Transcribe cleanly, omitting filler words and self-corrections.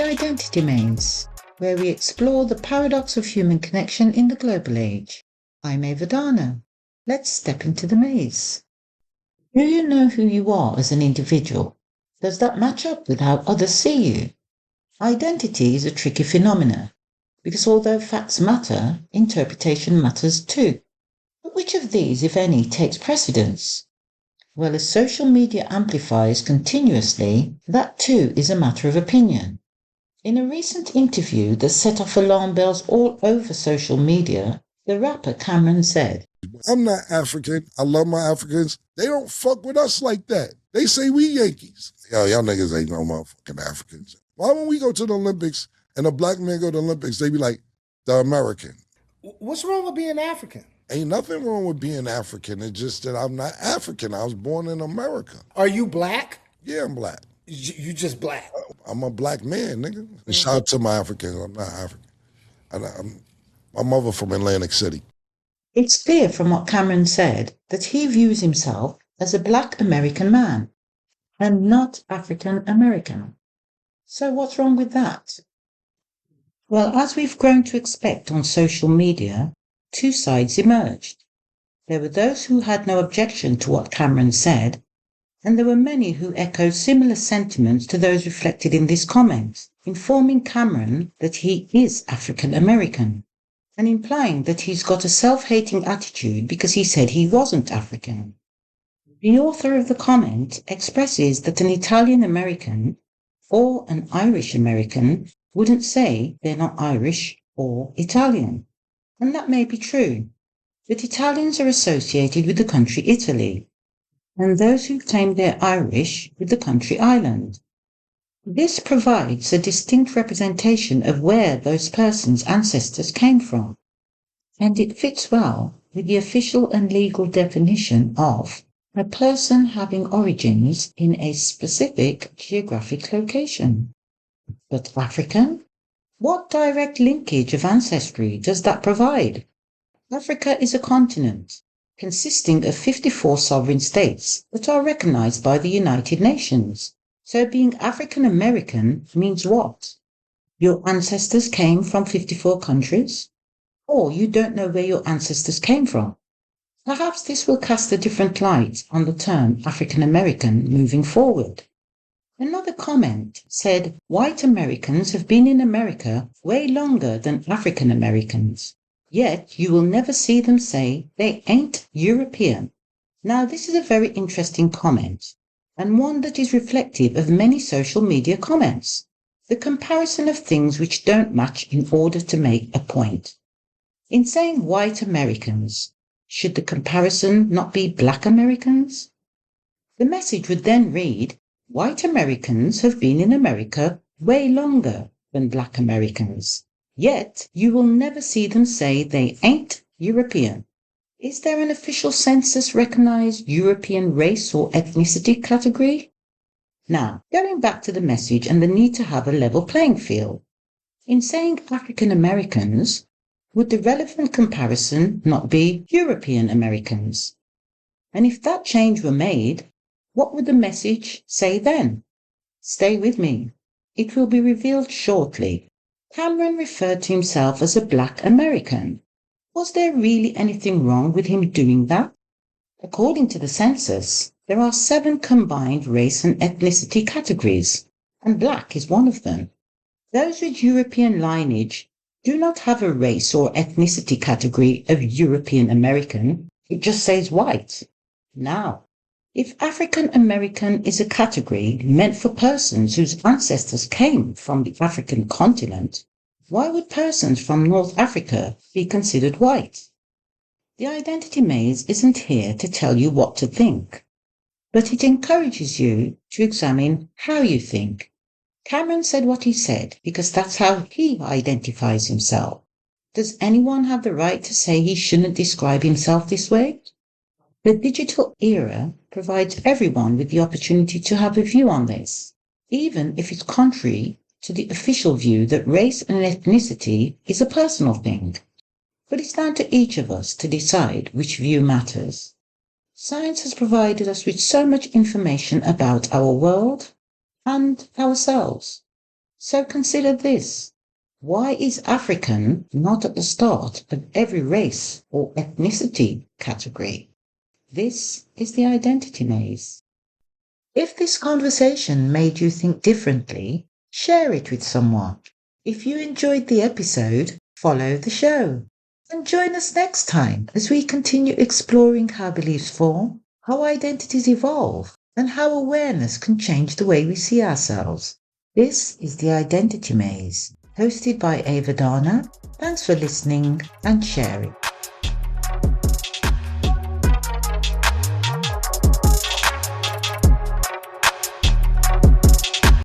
Identity Maze, where we explore the paradox of human connection in the global age. I'm Ava Dana. Let's step into the maze. Do you know who you are as an individual? Does that match up with how others see you? Identity is a tricky phenomenon, because although facts matter, interpretation matters too. But which of these, if any, takes precedence? Well, as social media amplifies continuously, that too is a matter of opinion. In a recent interview that set off alarm bells all over social media, the rapper Cameron said, I'm not African. I love my Africans. They don't fuck with us like that. They say we Yankees. Yo, y'all niggas ain't no motherfucking Africans. Why when we go to the Olympics and a black man go to the Olympics, they be like, the American. What's wrong with being African? Ain't nothing wrong with being African. It's just that I'm not African. I was born in America. Are you black? Yeah, I'm black. You just black. I'm a black man, nigga. And shout out to my Africans. I'm not African. My mother from Atlantic City. It's clear from what Cameron said that he views himself as a black American man and not African American. So what's wrong with that? Well, as we've grown to expect on social media, two sides emerged. There were those who had no objection to what Cameron said, and there were many who echoed similar sentiments to those reflected in this comment, informing Cameron that he is African American, and implying that he's got a self-hating attitude because he said he wasn't African. The author of the comment expresses that an Italian American or an Irish American wouldn't say they're not Irish or Italian. And that may be true, but Italians are associated with the country Italy, and those who claim they're Irish with the country Ireland. This provides a distinct representation of where those persons' ancestors came from, and it fits well with the official and legal definition of a person having origins in a specific geographic location. But African? What direct linkage of ancestry does that provide? Africa is a continent consisting of 54 sovereign states that are recognized by the United Nations. So being African American means what? Your ancestors came from 54 countries? Or you don't know where your ancestors came from? Perhaps this will cast a different light on the term African American moving forward. Another comment said white Americans have been in America way longer than African Americans. Yet you will never see them say they ain't European. Now this is a very interesting comment, and one that is reflective of many social media comments. The comparison of things which don't match in order to make a point. In saying white Americans, should the comparison not be black Americans? The message would then read, white Americans have been in America way longer than black Americans. Yet you will never see them say they ain't European. Is there an official census-recognized European race or ethnicity category? Now, going back to the message and the need to have a level playing field. In saying African Americans, would the relevant comparison not be European Americans? And if that change were made, what would the message say then? Stay with me. It will be revealed shortly. Cameron referred to himself as a black American. Was there really anything wrong with him doing that? According to the census, there are 7 combined race and ethnicity categories, and black is one of them. Those with European lineage do not have a race or ethnicity category of European American. It just says white. Now, if African American is a category meant for persons whose ancestors came from the African continent, why would persons from North Africa be considered white? The Identity Maze isn't here to tell you what to think, but it encourages you to examine how you think. Cameron said what he said because that's how he identifies himself. Does anyone have the right to say he shouldn't describe himself this way? The digital era provides everyone with the opportunity to have a view on this, even if it's contrary to the official view that race and ethnicity is a personal thing. But it's down to each of us to decide which view matters. Science has provided us with so much information about our world and ourselves. So consider this. Why is African not at the start of every race or ethnicity category? This is the identity maze. If this conversation made you think differently, share it with someone. If you enjoyed the episode, follow the show. And join us next time as we continue exploring how beliefs form, how identities evolve, and how awareness can change the way we see ourselves. This is the Identity Maze, hosted by Ava Dana. Thanks for listening and sharing.